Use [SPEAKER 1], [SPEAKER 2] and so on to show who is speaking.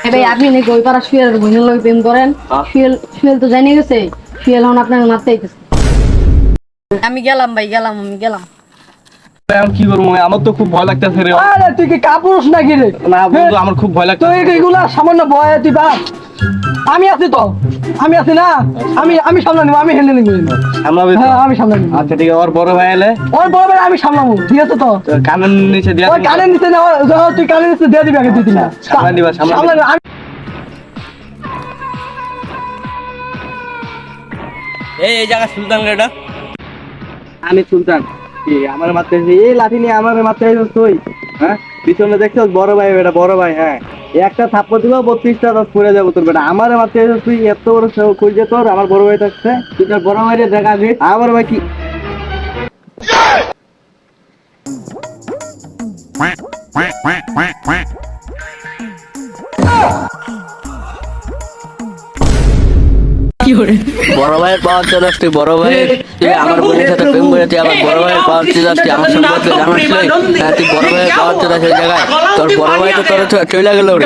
[SPEAKER 1] ভাই আপনি নাকি ওই পাড়া শুয়েলের বোনের লগে প্রেম করেন? শুয়েল তো জানিয়ে গেছে, শুয়েল এখন আপনাকে মারতে আইতেছে। আমি গেলাম ভাই, আমি গেলাম।
[SPEAKER 2] এখন কি করবো? আমার তো খুব ভয় লাগতেছে রে।
[SPEAKER 3] আরে তুই কি কাপুরুষ নাকি রে?
[SPEAKER 2] না বন্ধু, আমার খুব ভয় লাগছে।
[SPEAKER 3] তুই এগুলা সামান্য ভয় তুই বাপ। আমি আছি তো, আমি আছি না, আমি সামলা নিবো, আমি হ্যান্ডেলিং করে নিবো।
[SPEAKER 2] সামলাবি তো?
[SPEAKER 3] হ্যাঁ আমি সামলা নিবো।
[SPEAKER 2] আচ্ছা ঠিক আছে, ওর বড় ভাই এলে
[SPEAKER 3] ওর বড় ভাই আমি সামলাবো, ঠিক আছে তো?
[SPEAKER 2] তোর কানের নিচে দিয়া
[SPEAKER 3] ওই কানের নিচে না, তুই কানের নিচে দিয়ে দিবি আগে, তুই দিবি না।
[SPEAKER 2] সামলা নিবা, সামলা নিবা।
[SPEAKER 3] নিবো, আমি-
[SPEAKER 4] এই জায়গা সুলতান গেটা।
[SPEAKER 2] আমি সুলতান। কি আমার মারতে এই লাঠি নিয়ে আমার মারতে আইছিস তুই? হ্যাঁ, পিছনে দেখছিস বড় ভাই, এটা বড় ভাই। হ্যাঁ, একটা থাপ্পড় দিব 32টা দশ পড়ে যাবো তোর বেটা। আমার মারতে আইছিস তুই? এত বড় কই যে তোর? আমার বড় ভাই থাকছে, তুই তোর বড় ভাইরে দেখাবি। আমার ভাই কি
[SPEAKER 4] বড় ভাইয়ের পাওয়ার চালাস তুই, বড় ভাই তুই আমার বোনের সাথে প্রেম করে তুই আবার বড় ভাইয়ের পাওয়ার চালাস তুই, আমার সম্পর্কে জানাস নাই? হ্যাঁ, তুই বড় ভাইয়ের পাওয়ার চালাস এই জায়গায়, তোর বড় ভাই তো তোর চলে গেল রে।